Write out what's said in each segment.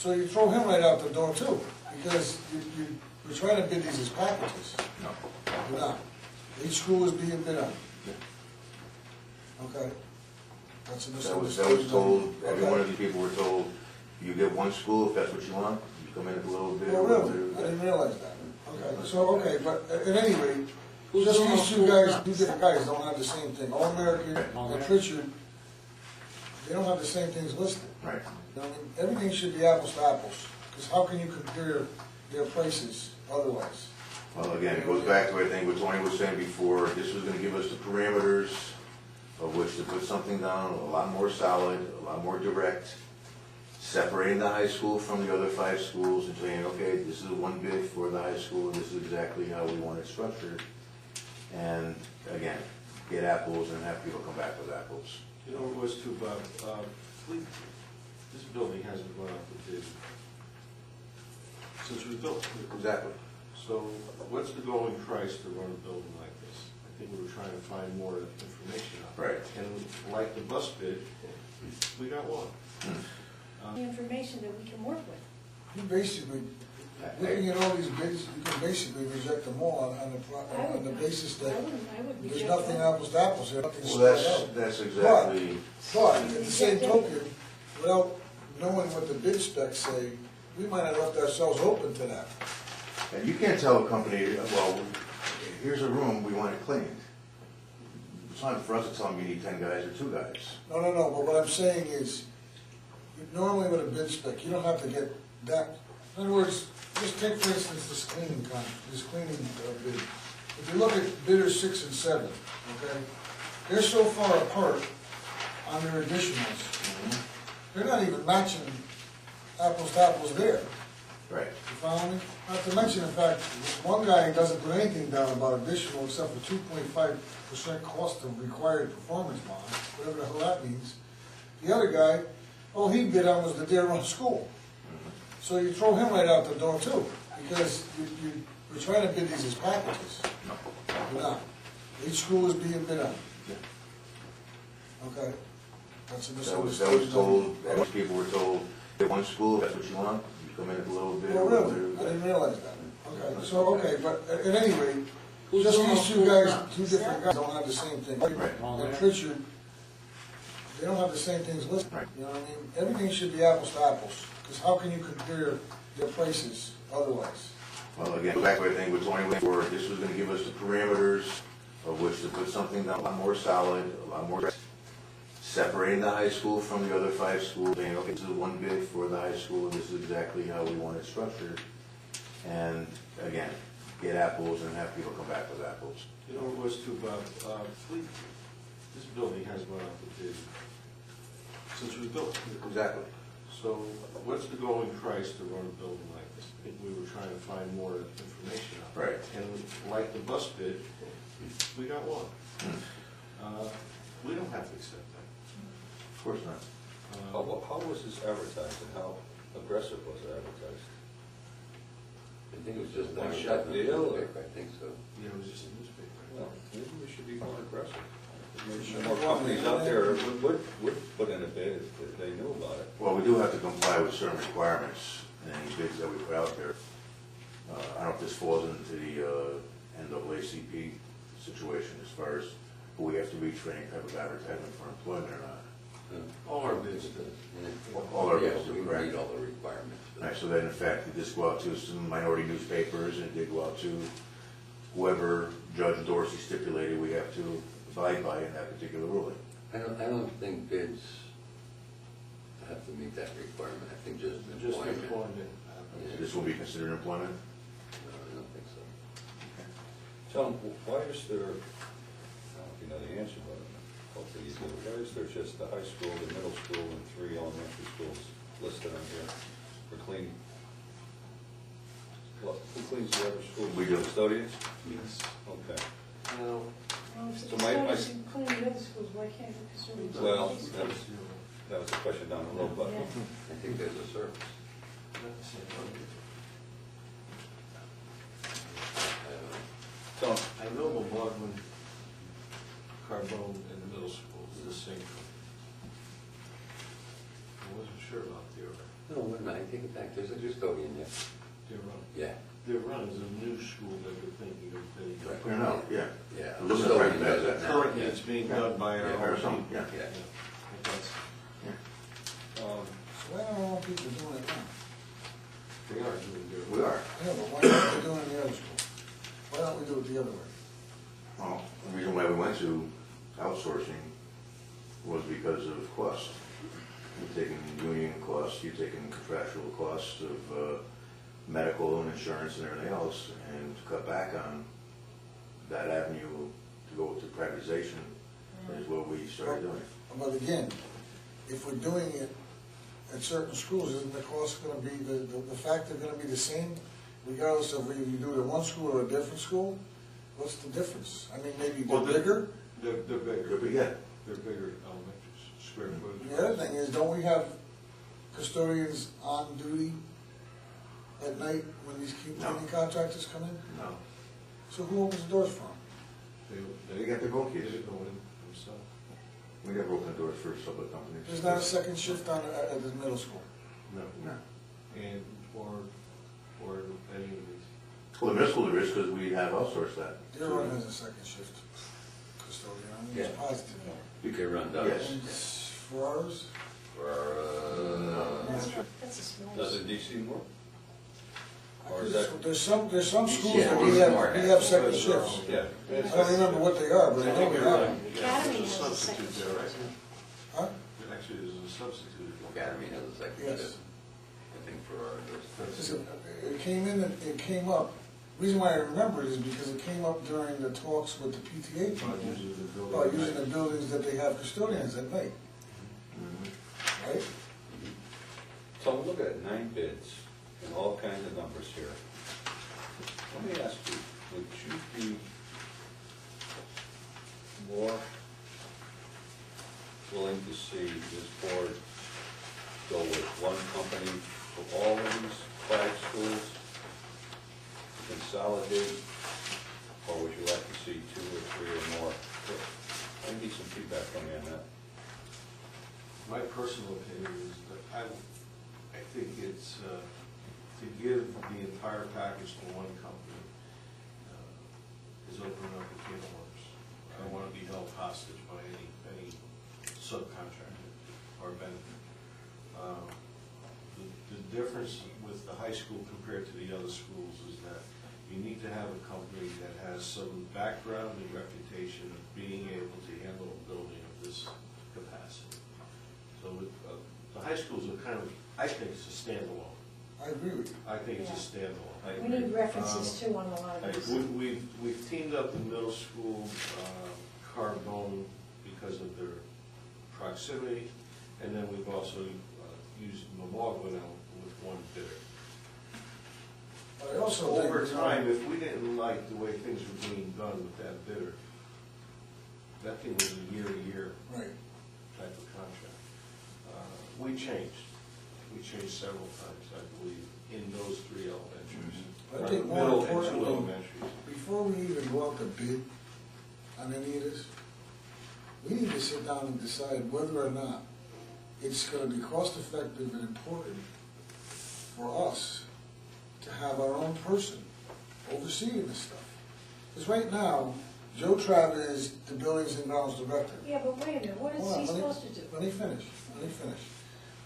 So you throw him right out the door too, because we're trying to bid these as packages. No. We're not. Each school is being bid on. Okay. That's a That was misunderstanding. told, every Okay. one of these people were told, you get one school, if that's what you want, you come in a little bit. Oh, really? I didn't realize that. Okay, but at any rate, just these two guys, two different guys don't have the same thing. All American and Pritchard, they don't have the same things listed. Right. You know, I mean, everything should be apples to apples, because how can you compare their prices otherwise? Well, again, it goes back to, I think, what Tony was saying before, this was gonna give us the parameters of which to put something down, a lot more solid, a lot more direct, separating the high school from the other 5 schools and saying, okay, this is one bid for the high school, and this is exactly how we want it structured. And again, get apples and have people come back with apples. You know, it was too, Bob, this building hasn't gone out to bid since it was built. Exactly. So what's the going price to run a building like this? I think we were trying to find more information out. Right. And like the bus bid, we got one. The information that we can work with. You basically, looking at all these bids, you can basically reject them all on the basis that I would there's reject nothing that. apples to apples, there's nothing Well, spread out. that's exactly, But at the same token, without knowing what the bid specs say, we might have left ourselves open to that. and you can't tell a company, well, here's a room, we want it cleaned. It's not for us to tell them you need 10 guys or 2 guys. No, but what I'm saying is, normally with a bid spec, you don't have to get that. In other words, just take for instance this cleaning bid. If you look at bidders 6 and 7, okay, they're so far apart on their additionals. They're not even matching apples to apples there. Right. You follow me? Not to mention the fact, one guy doesn't put anything down about additional except for 2.5% cost of required performance bond, whatever the hell that means. The other guy, all he bid on was the Dare Run School. So you throw him right out the door too, because we're trying to bid these as packages. We're not. Each school is being bid on. Okay? That's a That was misunderstanding. told, most people were told, get one school, if that's what you want, you come in a little bit. Oh, really? I didn't realize that. Okay, but at any rate, just these two guys, two different guys, don't have the same thing. Right. And Pritchard, they don't have the same things listed. Right. You know what I mean? Everything should be apples to apples, because how can you compare their prices otherwise? Well, again, back to what I think what Tony went for, this was gonna give us the parameters of which to put something down, a lot more solid, a lot more direct, separating the high school from the other 5 schools, saying, okay, this is one bid for the high school, and this is exactly how we want it structured. And again, get apples and have people come back with apples. You know, it was too, Bob, this building hasn't gone out to bid since it was built. Exactly. So what's the going price to run a building like this? I think we were trying to find more information out. Right. And like the bus bid, we got one. We don't have to accept that. Of course not. How was this advertised and how aggressive was it advertised? I think it was just One one shot shot deal, or- I think so. You know, it was just a newspaper. Well, maybe we should be more aggressive. Maybe more companies out there would put in a bid if they knew about it. Well, we do have to comply with certain requirements in any bids that we put out there. I don't know if this falls into the NAACP situation as far as who we have to reach for any type of advertisement for employment or not. All our bids do. All our Yeah, bids do, we correct. meet all the requirements. Right, so then in fact, it did go out to some minority newspapers and it did go out to whoever Judge Dorsey stipulated we have to abide by in that particular ruling. I don't think bids have to meet that requirement. I think just Just employment. employment. Yeah. This will be considered employment? No, I don't think so. John, why is there, I don't know if you know the answer, but hopefully you do, why is there just the high school, the middle school, and 3 elementary schools listed on here for cleaning? Well, who cleans the other schools? We do. Custodians? Yes. Okay. Now, Well, if So the my- custodians can clean the other schools, why can't the custodians? Well, that was a question down the road, but Yeah. I think there's a service. so, I know Baldwin, Carbone, and the middle school is the same. I wasn't sure about their No, wait a minute, I take it back, there's a custodian there. run. Yeah, Their run is a new school that they're thinking of putting. Right. Clear out, yeah. yeah. Looking at Custodian that, does that now. Currently, it's being done by our Yeah, or own something, people. yeah. Yeah. That's- So why are all people doing it now? They are doing their. We are. Yeah, but why aren't we doing it in the other school? Why don't we do it the other way? Well, the reason why we went to outsourcing was because of cost. You're taking union costs, you're taking contractual costs of medical and insurance and everything else, and to cut back on that avenue to go to privatization is what we started doing. But again, if we're doing it at certain schools, isn't the cost gonna be, the factor gonna be the same regardless of whether you do it at one school or a different school? What's the difference? I mean, maybe Well, they're bigger? They're bigger. Good, but yeah, They're bigger elementary square footage. The other thing is, don't we have custodians on duty at night when these cleaning contractors come in? no. So who opens the doors for them? They got their own keys. They go in themselves. We got broken doors for some of the companies. There's not a second shift on, at the middle school. No. No. And, or any of these. Well, the middle school there is because we have outsourced that. Deer Run has a second shift custodian, I'm just Yeah. positive. You can run down. Yes. And for ours, That's a small. Does it DC more? I Or is could- that- there's some schools Yeah, that we're we smart. have second shifts. Yeah. I don't remember what they are, but I know we have them. Academy There's has a a second substitute there, right? shift. Huh? Actually, there's a substitute. Academy has a second Yes. shift, I think for ours. Listen, it came in, it came up, the reason why I remember it is because it came up during the talks with the PTA About people using the building. about using the buildings that they have custodians at night, right? So we look at 9 bids and all kinds of numbers here. Let me ask you, would you be more willing to see this board go with one company for all of these 5 schools, to consolidate, or would you like to see 2 or 3 or more? I need some feedback from you on that. My personal opinion is that I think it's, to give the entire package to one company is opening up a can of worms. I don't want to be held hostage by any subcontractor or vendor. The difference with the high school compared to the other schools is that you need to have a company that has some background and reputation of being able to handle a building of this capacity. So the high schools are kind of, I think it's a standalone. I agree with you. I think it's a standalone. I We agree. need references too on a lot of these. We've teamed up the middle school, Carbone, because of their proximity, and then we've also used Memorgwin with one bidder. But I also think. Over time, if we didn't like the way things were being done with that bidder, that thing was a year-to-year Right. type of contract. We changed several times, I believe, in those 3 elementaries. I think more Middle and 2 importantly, elementaries. before we even go out to bid on any of this, we need to sit down and decide whether or not it's gonna be cost-effective and important for us to have our own person overseeing this stuff. Because right now, Joe Travis is the Buildings and Grounds Director. Yeah, but wait a minute, what is Hold on, he let me- supposed to do? Let me finish.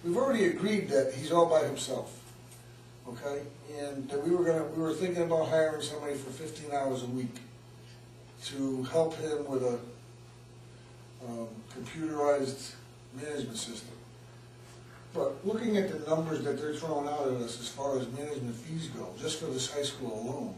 We've already agreed that he's all by himself, okay? And that we were thinking about hiring somebody for 15 hours a week to help him with a computerized management system. But looking at the numbers that they're throwing out at us as far as management fees go, just for this high school alone,